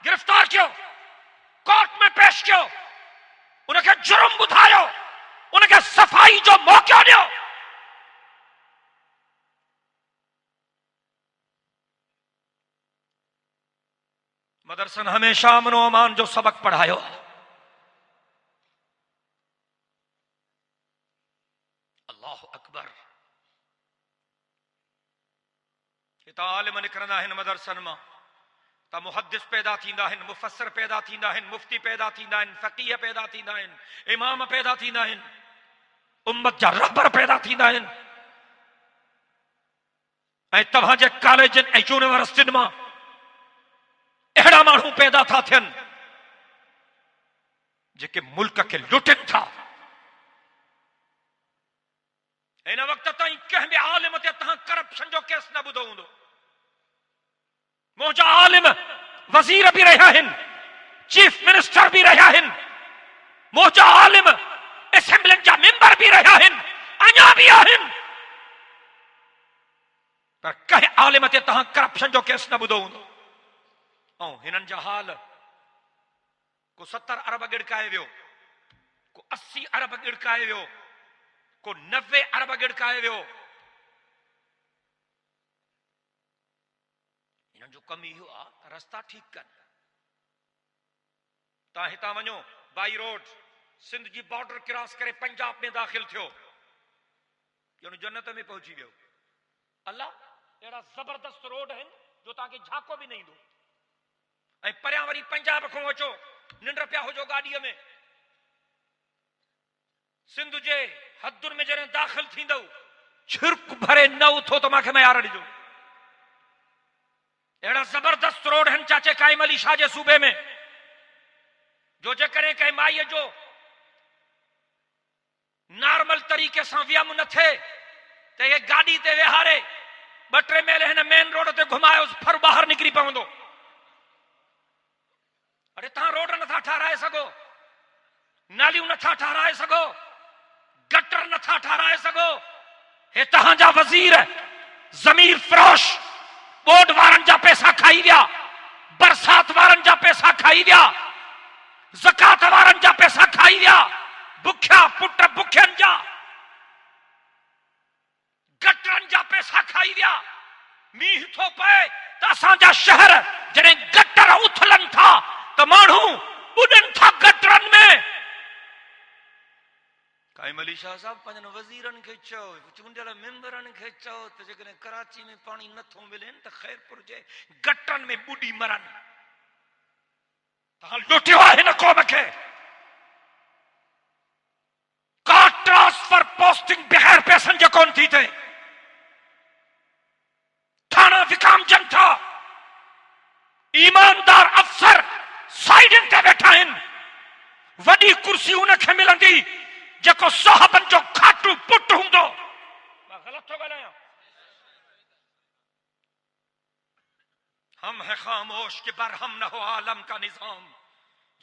S1: गिरफ़्तार कयो, कोर्ट में पेश कयो, उनखे जुर्म ॿुधायो, उनखे सफ़ाई जो मौक़ो ॾियो। मदरसनि हमेशा अमन व अमान जो सबक पढ़ायो। अल्लाह अकबर। हितां आलिम निकिरंदा आहिनि मदरसनि मां त मुहद्दिस पैदा थींदा आहिनि, मुफ़स्सिर पैदा थींदा आहिनि, मुफ्ती पैदा थींदा आहिनि, फ़क़ीह पैदा थींदा आहिनि, इमाम पैदा थींदा आहिनि, उम्मत जा रहबर पैदा थींदा आहिनि। ऐं तव्हांजे कॉलेजनि ऐं यूनिवर्सिटियुनि मां अहिड़ा माण्हू पैदा था थियनि जेके मुल्क खे लुटनि था। हिन वक़्त ताईं कंहिं बि आलिम ते तव्हां करप्शन जो केस न ॿुधो हूंदो। मुंहिंजा आलिम वज़ीर बि रहिया आहिनि, चीफ मिनिस्टर बि रहिया आहिनि, मुंहिंजा आलिम असेंबलियुनि जा मेंबर बि रहिया आहिनि, अञा बि आहिनि, पर कंहिं आलिम ते तव्हां करप्शन जो केस न ॿुधो हूंदो। ऐं हिननि जा हाल, को 70 अरब गिड़काए वियो, को 80 अरब गिड़काए वियो, को 90 अरब गिड़काए वियो। हिननि जो कम इहो आहे त रस्ता ठीकु कनि। तव्हां हितां वञो, बाई रोड सिंध जी बॉर्डर क्रॉस करे पंजाब में दाख़िल थियो, यानी जन्नत में पहुची वियो। अल्लाह अहिड़ा ज़बरदस्त रोड आहिनि जो तव्हांखे झाको बि न ईंदो। ऐं परियां वरी पंजाब खां अचो, निंड पिया हुजो गाॾीअ में, सिंध जे हदुनि में जॾहिं दाख़िल थींदव, छिरक भरे न उथो त मूंखे मयार ॾिजो। अहिड़ा ज़बरदस्त रोड आहिनि चाचे काइम अली शाह जे सूबे में, जो जेकॾहिं कंहिं माईअ जो नॉर्मल तरीक़े सां वियम न थिए त इहे गाॾी ते वेहारे 2-3 मेल हिन मेन रोड ते घुमायो, फर ॿाहिरि निकिरी पवंदो। अरे तव्हां रोड नथा ठाराए सघो, नालियूं नथा ठाराए सघो, गटर नथा ठाराए सघो, हे तव्हांजा वज़ीर ज़मीर फ़रोश बोर्ड वारनि जा पैसा खाई विया, बरसात वारनि जा पैसा खाई विया, ज़कात वारनि जा पैसा खाई विया, बुखिया पुट बुखियनि जा गटरनि जा पैसा खाई विया। मींहुं थो पए त असांजा शहर जॾहिं गटर उथलनि था त माण्हू ॿुॾनि था गटरनि में। काइम अली शाह साहब पंहिंजनि वज़ीरनि खे चओ, चूंडियल मेंबरनि खे चओ त जेकॾहिं कराची में पाणी नथो मिले त ख़ैरपुर जे गटरनि में ॿुॾी मरनि। तव्हां लुटियो आहे हिन क़ौम खे। का ट्रांसफर पोस्टिंग बग़ैर पैसनि जो कोन थी थिए। थाना विकामजनि था, ईमानदार अफसर साइडनि ते वेठा आहिनि, वॾी कुर्सी उनखे मिलंदी जेको साहबनि जो खाटू पुट हूंदो। मां ग़लति थो ॻाल्हायां? हम है खामोश कि बरहम न हो आलम का निजाम,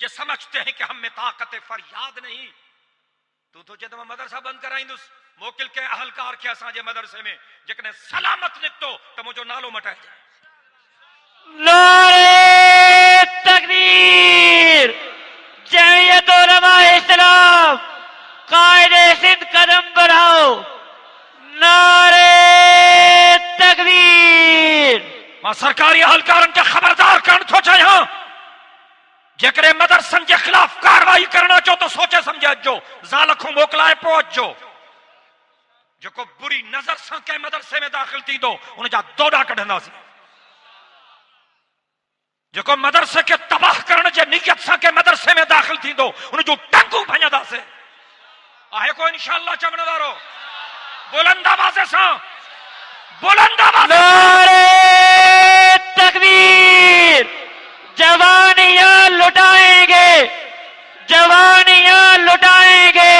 S1: ये समझते हैं कि हम में ताकत फरियाद नहीं। तू तो चए मां मदरसा बंदि कराईंदुसि, मोकिल के अहलकार खे असांजे मदरसे में, जेकॾहिं सलामत निकितो त मुंहिंजो नालो मटाइजे।
S2: नारे तकबीर। जमीयत उलमाए इस्लाम कायदे सिंध कदम बढ़ाओ। नारे तकबीर।
S1: मां सरकारी अहलकारन के खबरदार करण थो चाहियां, जेकरे मदरसन के खिलाफ कार्रवाई करना चो तो सोचे समझे अचो, ज़ाल को मोकलाए पो अचो। जो बुरी नजर से के मदरसे में दाखिल थी दो उन जा दोड़ा कढंदासीं। जो मदरसे के तबाह करने के नियत से के मदरसे में दाखिल थी दो उन जो टंगू भंजदासीं। आहे को इंशाअल्लाह चवण वारो बुलंद आवाज़ से, बुलंद आवाज़।
S2: नारे तकबीर। जवानियां लुटाएंगे, जवानियां लुटाएंगे,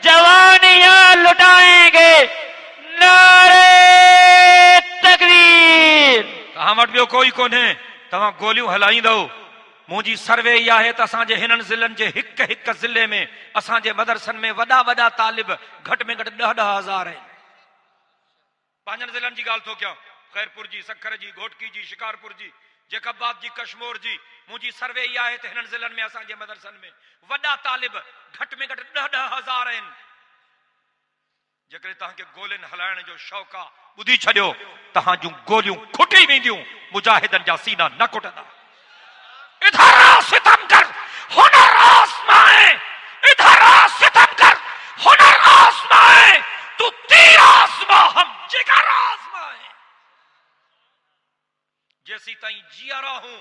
S2: जवानियां लुटाएंगे। नारे तकबीर।
S1: तहां वटि ॿियो कोई कोन्हे, तव्हां गोलियूं हलाईंदो। मुंहिंजी सर्वे इहा आहे त असांजे हिननि ज़िलनि जे हिक हिक ज़िले में असांजे मदरसनि में वॾा वॾा तालिब घटि में घटि 10,000 आहिनि। पंहिंजनि ज़िलनि जी ॻाल्हि थो कयां, ख़ैरपुर जी, सखर जी, घोटकी जी, शिकारपुर जी, जैकबाद जी, कश्मीर जी। मुंहिंजी सर्वे इहा आहे त हिननि ज़िलनि में असांजे मदरसनि में वॾा तालिब घटि में घटि 10,000 आहिनि। जेकॾहिं तव्हांखे गोलियुनि हलाइण जो शौक़ु आहे, ॿुधी छॾियो, तव्हां जूं गोलियूं खुटी वेंदियूं, मुजाहिदनि जा सीना न कुटंदा। इधर आ सितम कर, हुनर आज़माए, इधर आ सितम कर, हुनर आज़माए, तू तीर आज़मा, हम जिगर आज़माए। जैसी ताईं जिया रहूं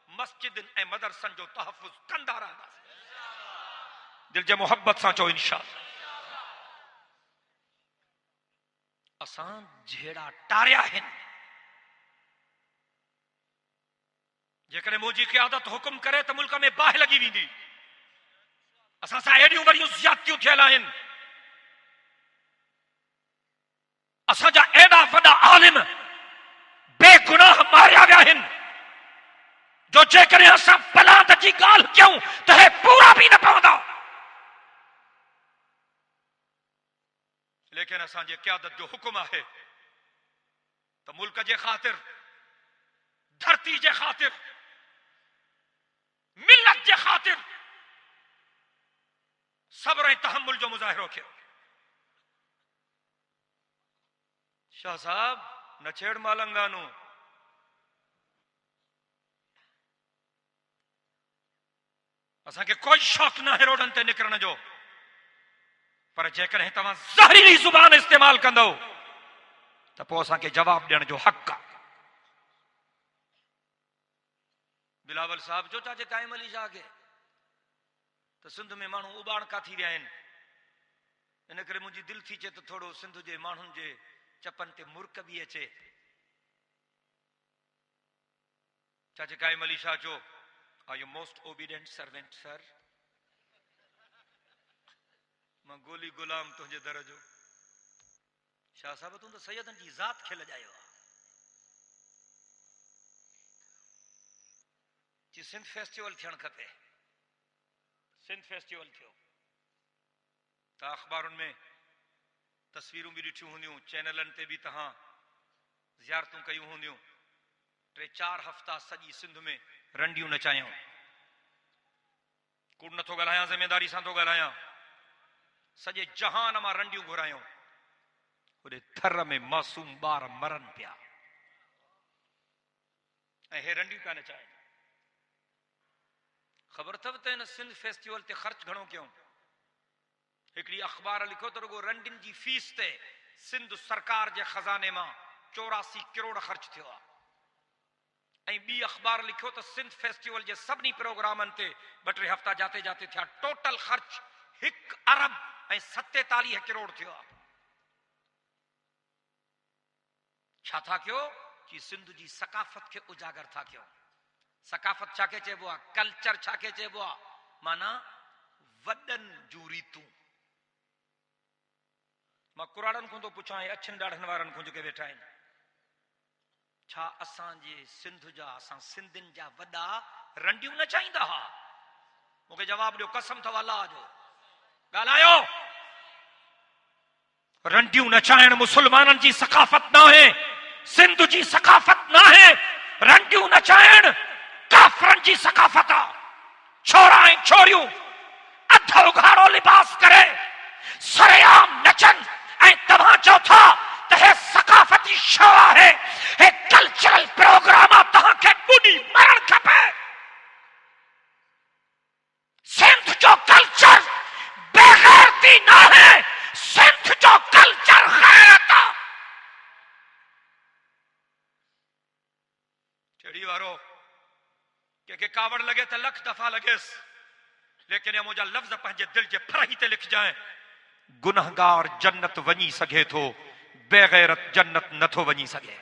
S1: मस्जिद ऐं मदरसन जो तहफ़ुज़ कंदा रहंदासीं। दिल जे मोहब्बत सां चओ इंशाअल्लाह। असां जहिड़ा टारिया आहिनि, जेकॾहिं मुंहिंजी क़यादत हुकुम करे त मुल्क में बाहि लॻी वेंदी। असां सां एॾियूं वॾियूं ज़्यादतियूं थियल आहिनि। असांजा एॾा वॾा आलिम बेगुनाह मारिया विया आहिनि, जो जेकॾहिं असां पलांद जी ॻाल्हि कयूं त हे पूरा बि न पवंदा। लेकिन असांजे क़यादत जो हुकुम आहे त मुल्क जे ख़ातिर, धरती जे ख़ातिर, मिलत जे ख़ातिर सब्र ऐं तहम्मुल जो मुज़ाहिरो कयो। शाह साहब न छेड़ मालंगानू। असांखे कोई शौक़ न आहे रोडनि ते निकिरण जो, पर जेकॾहिं तव्हां ज़हरीली ज़ुबान इस्तेमाल कंदो त पोइ असांखे जवाब ॾियण जो हक़ आहे। बिलावल साहब जो चाचे काइम अली शाह खे त सिंध में माण्हू उबाणका थी विया आहिनि। इन करे मुंहिंजी दिलि थी चे त थोरो सिंध जे माण्हुनि जे चपन ते मुर्क बि अचे। चाचे काइम अली शाह जो are you most obedient servant sir. मां गोली गुलाम तुंहिंजे दर जो। शाह साहब तूं त सैयदनि जी ज़ात खे लॼायो आहे। जी सिंध फेस्टिवल थियणु खपे। सिंध फेस्टिवल थियो त अख़बारुनि में तस्वीरूं बि ॾिठियूं हूंदियूं, चैनलनि ते बि तव्हां ज़ियारतूं कयूं हूंदियूं। 3-4 हफ़्ता सॼी सिंध में रंडियूं नचायूं। कूड़ नथो ॻाल्हायां, ज़िमेदारी सां थो ॻाल्हायां। सॼे जहान मां रंडियूं घुरायूं। होॾे थर में मासूम ॿार मरनि पिया ऐं हे रंडियूं पिया नचाइनि। ख़बर अथव त हिन सिंध फेस्टिवल ते ख़र्च घणो कयूं? हिकिड़ी अख़बार लिखो त रुगो रंडियुनि जी फीस ते सिंध सरकार जे खज़ाने मां 84 करोड़ ख़र्च थियो आहे। ऐं ॿी अख़बार लिखियो त सिंध फेस्टिवल जे सभिनी प्रोग्रामनि ते 2-3 हफ़्ता जाते जाते थिया, टोटल ख़र्च 1 अरब ऐं 47 करोड़ थियो आहे। छा था कयो कि सिंध जी सकाफ़त खे उजागर था कयो। सकाफ़त छा खे चइबो आहे? कल्चर छा खे चइबो आहे? माना वॾनि जूं रीतूं। मां कुराड़नि खां थो पुछां, अछनि ॾाढनि वारनि खां जेके वेठा आहिनि, छा असांजे सिंध जा, असां सिंधियुनि जा वॾा रंडियूं न चाहींदा हुआ? मूंखे जवाब ॾियो, कसम अथव अलाह जो, ॻाल्हायो। रंडियूं नचाइण मुसलमाननि जी सकाफ़त न आहे, सिंध जी सकाफ़त न आहे। रंडियूं नचाइण काफ़िर फरंजी सकाफत छोराएं छोरियूं अधो उघाड़ो लिबास करे सरेआम नचन ऐं तव्हां चओ था त हे सकाफती शो आहे हे कल्चरल प्रोग्राम आहे तव्हांखे ॿुॾी मरण खपे। सिंध जो कल्चर बेगैरती न है, सिंध जो कल्चर गैरत आहे। टेड़ी वारो के कावड़ लगे तो लख दफा लगेस, लेकिन ये मुझा लफ्ज पंहिंजे दिल जे फरही ते लिख जाए। गुनहगार जन्नत वञी सघे थो, बेगैरत जन्नत नथो वञी सघे।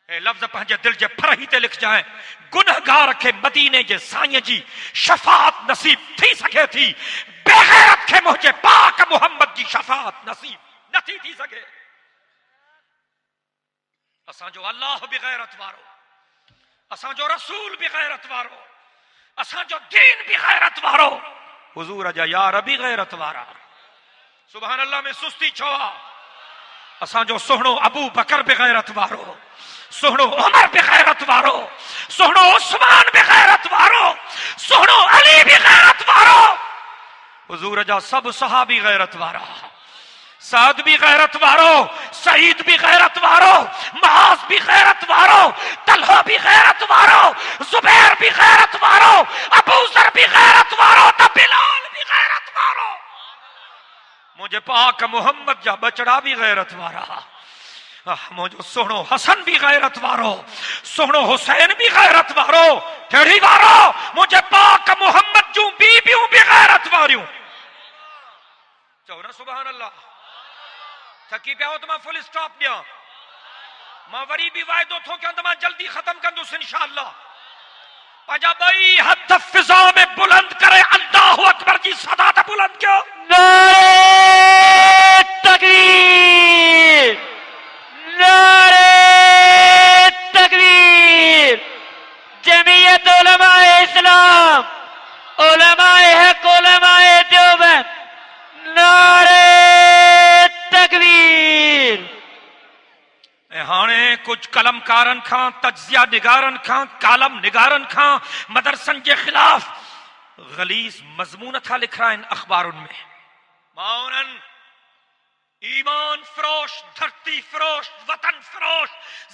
S1: ए लफ्ज पंहिंजे दिल जे फरही ते लिख जाए। गुनहगार खे मदीने जे साईं जी शफाअत नसीब थी सघे थी, बेगैरत खे मुझे पाक मोहम्मद जी शफाअत नसीब नथी थी सघे। असांजो अल्लाह भी गैरत वारो, असांजो रसूल भी गैरत वारो, असांजो दीन भी गैरत वारो, हुजूर जा यार भी गैरत वारा। सुभान अल्लाह में सुस्ती छो आ। असांजो सुहणो अबू बकर भी गैरत वारो, सुहणो उमर भी गैरत वारो, सुहणो उस्मान भी गैरत वारो, सुहणो अली भी गैरत वारो, हुजूर जा सब सहाबी गैरत वारा। साद भी गैरत वारो, सईद भी गैरत वारो, मुआज भी गैरत वारो, तलहा भी गैरत वारो, जुबैर भी गैरत वारो, अबू जर भी गैरत वारो, तो बिलाल भी गैरत वारो। मुझे पाक मोहम्मद जा बचड़ा भी गैरत वारा। मुझो सोहणो हसन भी गैरत वारो, सोहणो हुसैन भी गैरत वारो, टेढ़ी वारो मुझे पाक मोहम्मद जूं बीबियूं भी गैरत वारियूं। चओ ना सुभान अल्लाह। थकी पिया हो तो मां फुल स्टॉप दिया, मां वरी भी वायदो थो कयां त मां जल्दी खत्म कंदुसि इंशाअल्लाह। पंहिंजा ॿई हथ फिज़ा में बुलंद करे अल्लाहु अकबर जी सदा ते बुलंद कयो।
S2: नारे तकबीर, नारे तकबीर। जमीयत उलमाए इस्लाम, उलमाए हक, उलमाए देवबंद, नारे तकबीर।
S1: हाणे कुछ कलमकारन खां, तज्जिया निगारन खां, कालम निगारन खां मदरसन के खिलाफ गलीज मजमून था लिख रहा है इन अखबारों में। माउनन ईमान फरोश, धरती फरोश, वतन फरोश,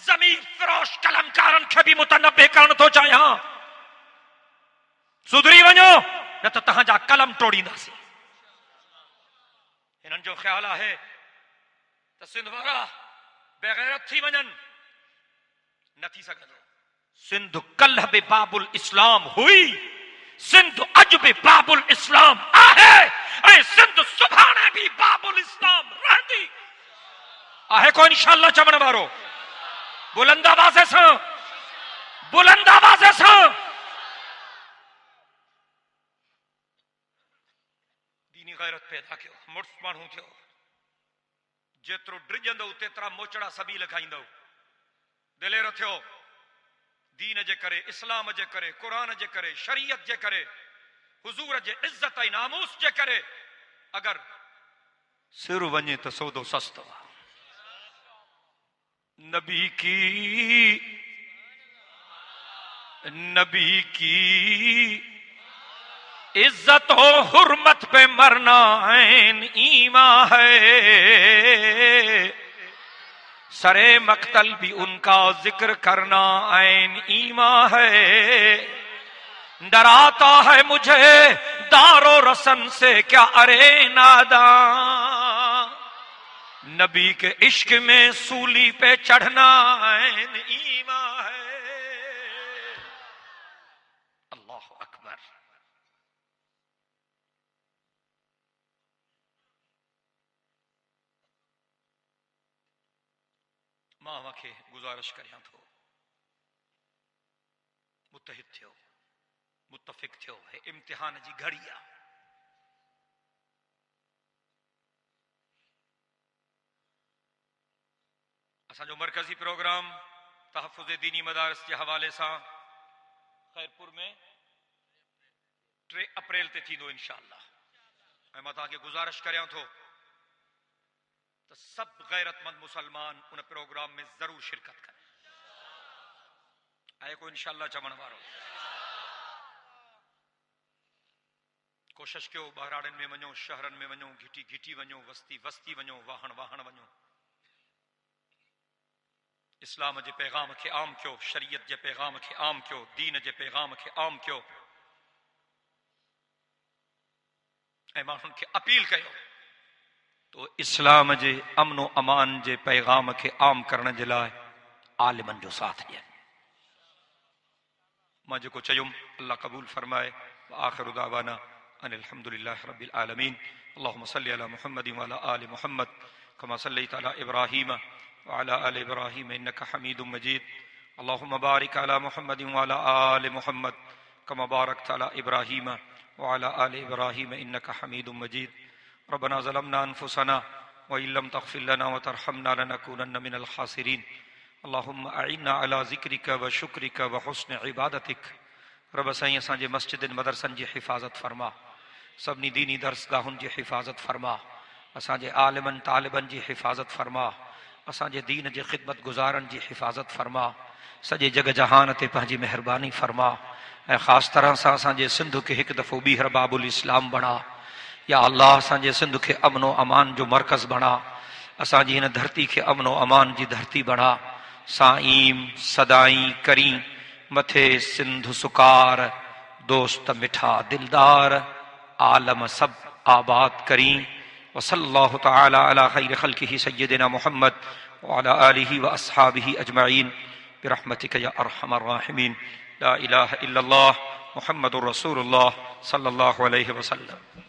S1: जमीन फरोश कलमकारन खे भी मुतनब्बे करण थो चाहियां। सुधरी वञो न त तव्हांजा कलम टोड़ींदासीं। हिननि जो ख्याल आहे त सिंध वारा बेगैरत थी वञनि, न थी सघंदो। सिंध कल्ह बि बाबुल इस्लाम हुई, सिंध अज भी बाबुल इस्लाम आहे, ऐं सिंध सुभाणे भी बाबुल इस्लाम रहंदी आहे। को इंशाअल्लाह चवण वारो बुलंद आवाज़ सां, बुलंद आवाज़ सां। दीनी गैरत पैदा कयो, मुड़स माण्हू थियो। जेतिरो ड्रिजंदो तेतिरा मोचड़ा सभी लखाईंदो। दिलेर थियो दीन जे करे, इस्लाम जे करे, कुरान जे करे, शरीयत जे करे, हुजूर जे इज्जत ऐं नामूस जे करे अगर सिर वञे त सौदो सस्तो आहे। नबी की इज्जत हो हुर्मत पे मरना ऐन ईमान है, सरे मक्तल भी उनका जिक्र करना ऐन ईमान है। डराता है मुझे दारो रसन से क्या अरे नादा, नबी के इश्क में सूली पे चढ़ना ऐन ईमान है। अल्लाह अकबर। मां खे गुजारिश करियां थो, मुतहिद थियो, मुतफिक थियो है। इम्तिहान जी घड़ी आहे। असांजो मरकजी प्रोग्राम तहफ़ुज़ दीनी मदारिस के हवाले से खैरपुर में 3 अप्रैल ते थींदो इंशाअल्लाह। ऐं मां तव्हांखे गुज़ारिश करियां थो तो सब गैरतमंद मुसलमान उन प्रोग्राम में जरूर शिरकत करें। आए को इंशाअल्लाह चवण वारो कोशिश कयो ॿाहिराड़नि में वञो, शहरनि में वञो, घिटी घिटी वञो, वस्ती वस्ती वञो, वाहण वाहण वञो, इस्लाम जे पैगाम खे आम कयो, शरीयत जे पैगाम खे आम कयो, दीन जे पैगाम खे आम कयो ऐं माण्हुनि खे अपील कयो तो इस्लाम जे अमन अमान जे पैगाम खे आम करण जे लाइ आलिमनि जो साथ ॾियनि। मां जेको चयुमि अल्लाह क़बूल फरमाए। आख़िरु दावाना अनिल हम्दुलिल्लाहि रब्बिल आलमीन। अल्लाहुम्मा सल्लि अला मुहम्मदिन व अला आलि मुहम्मद कमा सल्लैता अला इब्राहीम व अला आलि इब्राहीम इन्नका हमीदुम मजीद। अल्लाहुम्मा बारिक अला मुहम्मदिन व अला आलि मुहम्मद कमा बारकता अला इब्राहीम व अला आलि इब्राहीम इन्नका हमीदुम मजीद। रब्बना ज़लमना अनफुसना व इल्लम तग़फिर लना व तरहमना लनकूनन्न मिनल खासिरीन। अल्लाहुम्मा अइन्ना अला ज़िक्रिका व शुक्रिका व हुस्न इबादतिक। रब साईं असांजे मस्जिदनि मदरसनि जी हिफ़ाज़त फरमा, सभिनी दीनी दर्सगाहुनि जी हिफ़ाज़त फरमा, असांजे आलिमनि तालिबनि जी हिफ़ाज़त फरमा, असांजे दीन जे ख़िदमत गुज़ारनि जी हिफ़ाज़त फरमा, सॼे जग जहान ते पंहिंजी महिरबानी फरमा ऐं ख़ासि तरह सां असांजे सिंध खे हिकु दफ़ो ॿीहर बाबुल इस्लाम बणा। या अल्लाह असांजे सिंध खे अमन व अमान जो मरकज़ बणा, असांजी हिन धरती खे अमन व अमान जी धरती बणा। साईं सदाई करी मथे सिंध सुकार, दोस्त मिठा दिलदार, आलम सब आबाद करी। वसल्लल्लाहु तआला अला खैर खल्किही सय्यदिना मुहम्मद व अला आलिही व अस्हाबिही अजमईन बिरहमतिक या अरहमर राहिमीन। ला इलाहा इल्लल्लाह मुहम्मदुर रसूलुल्लाह सल्लल्लाहु अलैहि वसल्लम।